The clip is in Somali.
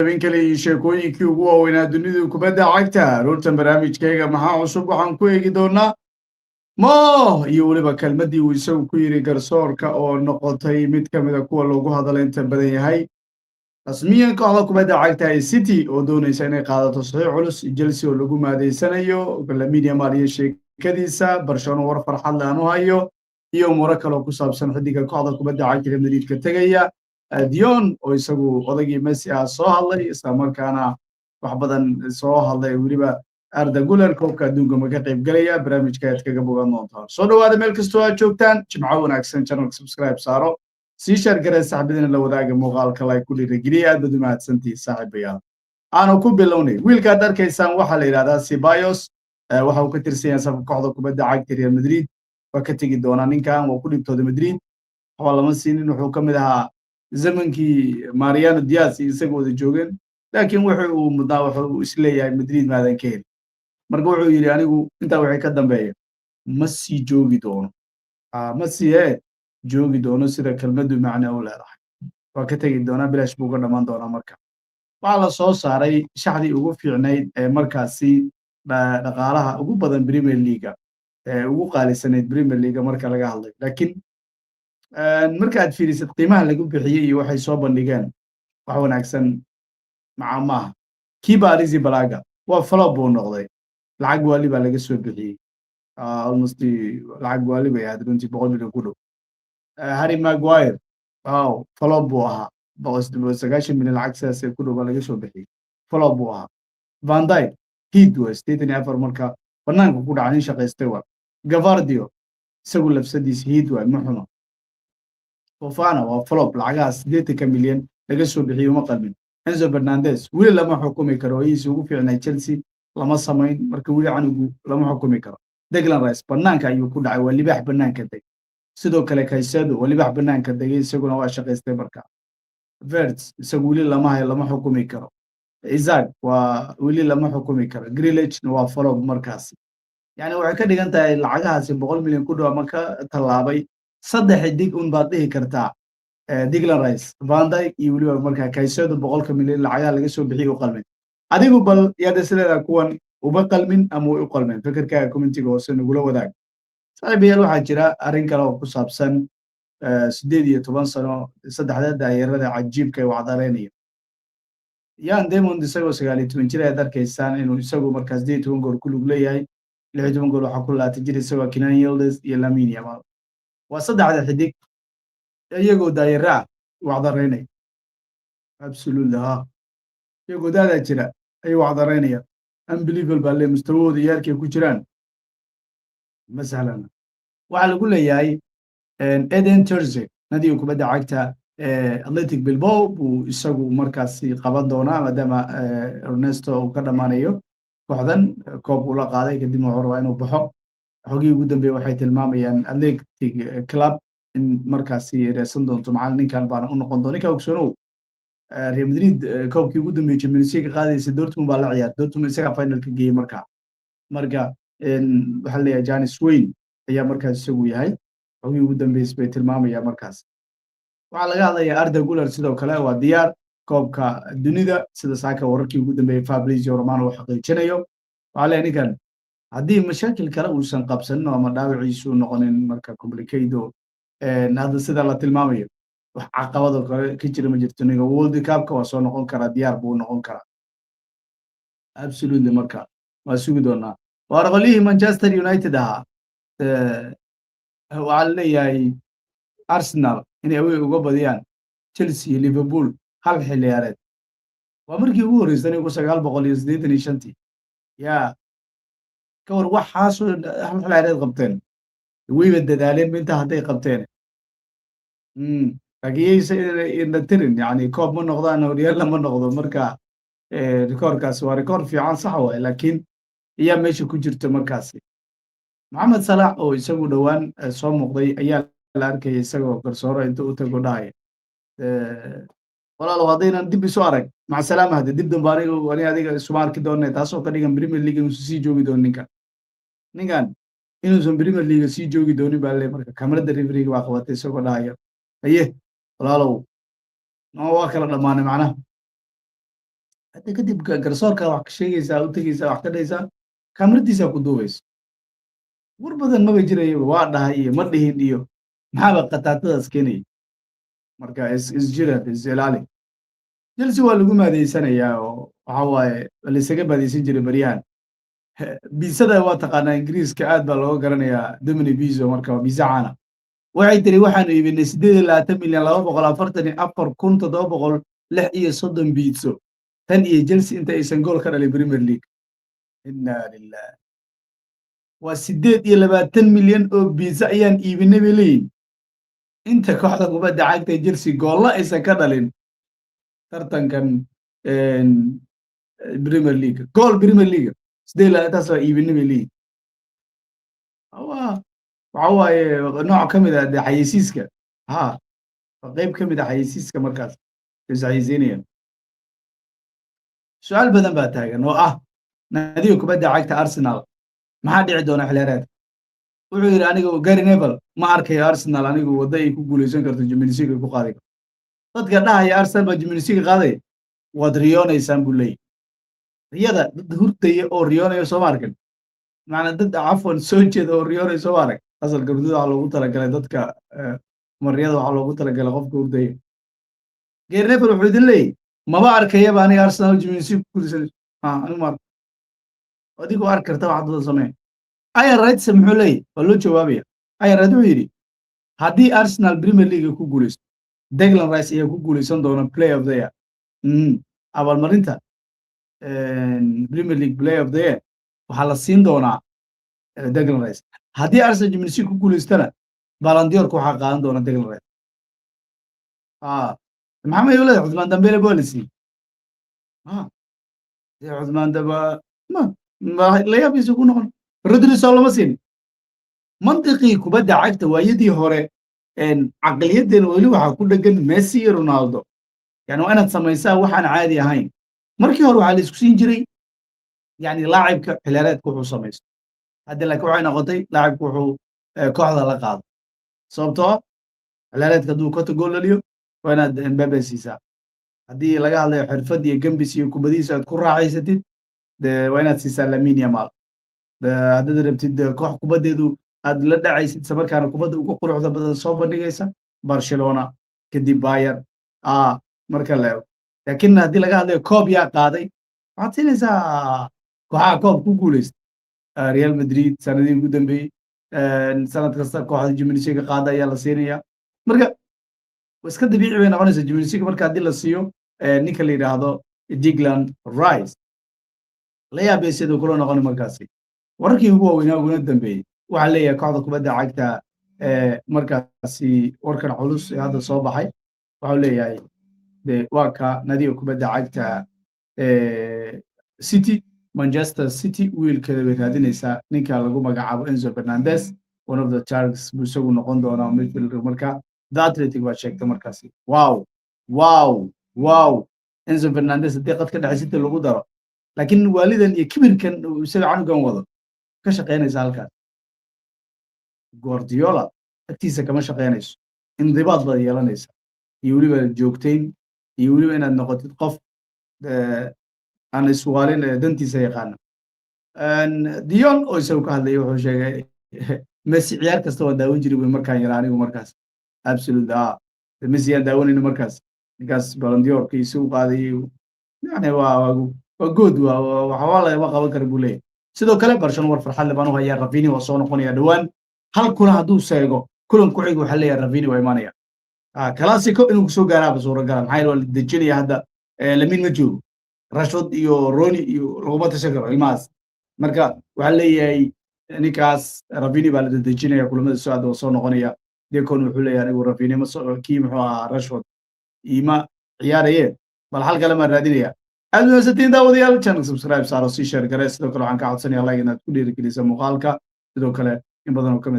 habeen kale iyo sheekooyinkii ugu waaweynaa dunida kubadda cagta roortan barnaamijkayga maxaa cusub waxaan ku eegi doonaa mo iyo weliba kelmaddii uu isagu ku yidhi garsoorka oo noqotay mid ka mida kuwa loogu hadala inta badan yahay rasmiyan kooxda kubadda cagta ee city oo doonaysa inay qaadato saxiix culus chelsea oo lagu maadeysanayo lamine yamal iyo sheekadiisa barcelona war farxad le aan u hayo iyo umuro kaloo ku saabsan xiddiga kooxda kubadda cagta real madrid ka tegaya dion oo isagu odagii messi ah soo hadlay isla markaana wax badan soo hadlay weliba arda guler koobka adduunka ma ka qayb galaya barnaamijka ayaad kaga bogan doontaan soo dhawaada meel kastoo aad joogtaan jimco wanaagsan channelka subscribe saaro sii share garee saxbidina la wadaaga muuqaalka like ku dhiirigeliya aad baad u mahadsantihi saaxiibayaal aanu ku bilownay wiilkaad arkaysaan waxaa la yidhahdaa Ceballos waxa uu ka tirsan yahay safka kooxda kubadda cagta Real Madrid waa ka tegi doonaa ninkan waa ku dhibtooda Madrid waxba lama siinin wuxuu ka mid ahaa zamankii Mariano Diaz isaga wada joogeen laakiin wuxuu mudnaa wuxuu isleeyahay Madrid maadan ka heli marka wuxuu yidhi anigu intaa wixii ka dambeeya ma sii joogi doono ma sii joogi doono sida kelmaddu macna u leedahay waa ka tegi doonaa bilaash buu ka dhammaan doonaa marka waxaa la soo saaray shaxdii ugu fiicnayd ee markaasi dhaqaalaha ugu badan Premier League ugu qaalisanayd Premier League marka laga hadlayo laakiin marka aad fiirisid qiimaha lagu bixiyay iyo waxay soo bandhigeen wax wanaagsan maaha kiiba Arrizabalaga waa flop buu noqday lacag waali baa laga soo bixiyey almost lacag waali bay ahayd runtii 100 milyan ku dhow Harry Maguire flop buu ahaa 190 milyan lacag sidaas ku dhow baa laga soo bixiyey flop buu ahaa Van Dijk heat waa 84 marka banaanka ku dhacay shaqaystay waa Gavardio isagu lafsadiis heat waa ma xumo Fofana waa flop lacagaas 80 milyan laga soo bixiyay uma qalmin Enzo Fernandez wili lama xukumi karo ayuu ugu fiicnay Chelsea lama samayn marka wili canugu lama xukumi karo Declan Rice banaanka ayuu ku dhacay waa libax banaanka day sidoo kale Caicedo waa libax banaanka day isaguna waa shaqaystay marka Verts isagu wili lama xukumi karo Isaac waa wili lama xukumi karo Grealish waa flop markaas yani waxay ka dhigan tahay lacagahaasi 100 milyan ku dhow marka talaabay saddex dig un baad dhihi kartaa Declan Rice Van Dijk iyo waliba marka Caicedo 100 milyan lacagaha laga soo bixiyay u qalmeen adigu bal yaad isleedahay kuwan uba qalmin ama way u qalmeen fikirkaaga commentiga hoose nagula wadaag saaxiibayaal waxaa jira arrin kale oo ku saabsan 18 sano saddexda daayirada cajiibka ay wacdareynaya Ian Diamond isagoo 19 jir ay arkaysaan inuu isagu markaas 18 gool ku lug leeyahay 16 gool waxa ku laatay jir isagoo Kenan Yildiz iyo Lamine Yamal waa saddexda xidig iyagoo daayira wacdareynay absolutely iyagoo daada jira ay wacdareynaya unbelievable baa le mustawooda yaarkay ku jiraan masalan waxa lagu leeyahay Eden Terzic nadiga kubadda cagta Athletic Bilbao buu isagu markaasi qaban doonaa maadaama Ernesto uu ka dhamaanayo kooxdan koob uu la qaaday kadib wuxuu rabaa inuu baxo xogii ugu dambeeyay waxay tilmaamayaan Athletic Club in markaasi reesan doonto macallinkan baan u noqon doona ninka ogsoonow Real Madrid koobkii ugu dambeeyay Champions League qaadaysa Dortmund baa la ciyaar Dortmund isaga final ka geeyay marka waxa la leeyahay Janis Wayne ayaa markaas isagu yahay xogii ugu dambeeyay bay tilmaamayaan markaas waxaa laga hadlayaa Arda Guler sidoo kale waa diyaar koobka dunida sida saaka wararkii ugu dambeeyay Fabrizio Romano uu xaqiijinayo waxa la ninkan haddii mashaakil kale uusan qabsanin ama dhaawiciisu noqonin marka complicado hadda sida la tilmaamayo wax caqabado kale ka jira ma jirto niga World Cup-ka waa soo noqon karaa diyaar buu noqon karaa absolutely marka waa sugi doonaa waa raqalihii Manchester United ahaa waxaa la leeyahay Arsenal inay away uga badiyaan Chelsea iyo Liverpool hal xilliyaareed waa markii ugu horeysay 1985 yaa ka war waxaas hal xilliyaareed qabteen wayba dadaaleen inta hadday qabteen laakiin inay tirin yani koob ma noqdaan horyal lama noqdo marka rikoorkaasi waa rikoor fiican sax waay laakiin ayaa meesha ku jirta markaasi Mohamed Salah oo isagu dhawaan soo muuqday ayaa la arkayay isagoo garsooro inta u tago dhahay walaal wadaynan dib isu arag maca salaamada dib dambaaniga adiga isuma arki doonay taasoo ka dhigan Premier League inuu sii joogi doono ninkan inuusan Premier League sii joogi doonin baa le marka kamarada referee waa qabatay isagoo dhahayo aye walaalow waa kala dhamaanay macnaha hadda kadib garsoorka wax ka sheegaysaa u tegaysaa wax ka dhahaysaa kaamiradiisaa ku duubayso war badan maba jirayaba waa dhahay iyo ma dhihin iyo maxaaba qataatadaas keenaya marka isjira isilaali Chelsea waa lagu maadeysanayaa oo waxa waaye laysaga maadeysan jiray baryahan biisada waa taqaanaa ingiriiska aad baa looga garanayaa Dominic Bizo marka waa biisa caana waxay tiri waxaanu iibinay 8,244,736 biiso tan iyo Chelsea inta aysan gool ka dhalin Premier League inna lillahi waa 8 milyan oo biisa ayaan iibinay bay leeyihin inta kooxda kubadda cagta Chelsea goolla aysan ka dhalin tartankan Premier League gool Premier League 8 waa iibinay bay leeyihin waxa waaye nooc ka mid ah xayeysiiska qayb ka mid ah xayeysiiska markaas isxayeysiinayaan su'aal badan baa taagan oo ah naadiga kubadda cagta Arsenal maxaa dhici doona xilliyeedka wuxuu yiri anigu Gary Neville ma arkayo Arsenal anigu wada ay ku guuleysan karto Champions League ku qaadi dadka dhahaya Arsenal ba Champions League qaaday wad riyoonaysaan buu leeyahay riyada dad hurtaya oo riyoonayo soo markan macna dad afwan soo jeeda oo riyoonayo soo markan asal gabdhuda waxa loogu talagalay dadka mariyada waxa loogu talagalay qofka hurdaya Gary Neville wuxuu idin leeyahay maba arkayaba aniga Arsenal Champions League ku guuleysan anigu ma adigu arki karta wax dad sameey Ian Wright muxuu leeyahay waa loo jawaabaya Ian Wright wuxuu yiri haddii Arsenal Premier League ku guuleysto Declan Rice ayaa ku guuleysan doona Player of the Year abaalmarinta Premier League Player of the Year waxaa la siin doonaa Declan Rice haddii Arsenal Champions League ku guuleystana Ballon d'Or waxaa qaadan doona Declan Rice maxamed yowlad Cusmaan Dembele policy Cusmaan Dembele ma la yaabisa ku noqon Rodri soo lama siin mantiqii kubadda cagta waayadii hore caqliyadeena weli waxaa ku dhagan Messi iyo Ronaldo yani waa inaad samaysaa waxaan caadi ahayn markii hore waxaa la isku siin jiray yani laacibka xilaareedka wuxuu samaysto hadda laakiin waxay noqotay laacibku wuxuu kooxda la qaado sababtoo xilaareedka hadduu kota gool dhaliyo waa inaad Mbappe siisaa haddii laga hadlayo xirfad iyo gambis iyo kubadiisa aad ku raaxaysatid waa inaad siisaa Lamine Yamal haddaad rabtid koox kubaddeedu aad la dhacaysid isla markaana kubadda ugu quruxda badan soo bandhigaysa Barcelona kadib Bayern marka la eego laakiin haddii laga hadlayo koob yaa qaaday waxaad siinaysaa kooxaha koob ku guuleysta Real Madrid sanadii ugu dambeeyey sanad kasta kooxda Champions League qaada ayaa la siinayaa marka iska dabiici bay noqonaysaa Champions League marka haddii la siiyo ninka la yidhaahdo Declan Rice la yaabay sidoo kale noqon markaasi wararkii ugu waaweynaa uguna dambeeyey waxaa leeyahay kooxda kubadda cagta markaasi warkan culus ee hadda soo baxay waxuu leeyahay waa ka nadiga kubadda cagta City Manchester City wiilkeeda bay raadinaysaa ninka lagu magacaabo Enzo Fernandez one of the targets buu isagu noqon doonaa midfielder marka The Athletic baa sheegtay markaasi wow Enzo Fernandez haddii qad ka dhexay City lagu daro laakiin waalidan iyo kibirkan isaga canugan wado ka shaqeynaysa halkaas Guardiola agtiisa kama shaqeynayso indibaad baad yeelanaysa iyo weliba joogtayn iyo weliba inaad noqotid qof aan iswaalin dantiisa yaqaana Dion oo isagu ka hadlayay wuxuu sheegay Messi ciyaar kasta waa daawan jiray way markaan yaraa anigu markaas absolute Messi aan daawanayno markaas ninkaas Ballon d'Or kiisu qaaday yani waa good waxa la qaban kara buu leeyahay sidoo kale Barcelona war farxad leh baan u hayaa Rafinha waa soo noqonaya dhawaan hal kulan hadduu seego kulan ku xiga waxa leeyahay Rafinha waa imaanaya classico inuu soo gaaraaba suuragal maxay la dejinaya hadda Lamine ma joogo Rashford iyo Rooney iyo laguma tashan karo ilmahaas marka waxa leeyahay ninkaas Rafinha baa la dejinaya kulamada soo noqonaya deekon wuxuu leeyahay anigu Rafinha ma soo kii muxuu ahaa Rashford ima ciyaaraye bal hal kale ma raadinaya aad u wanaagsantiin daawadayaal channel subscribe saaro si share garee sidoo kale waxaan ka codsanayaa like inaad ku dhiirigeliso muuqaalka sidoo kale in badan oo kamid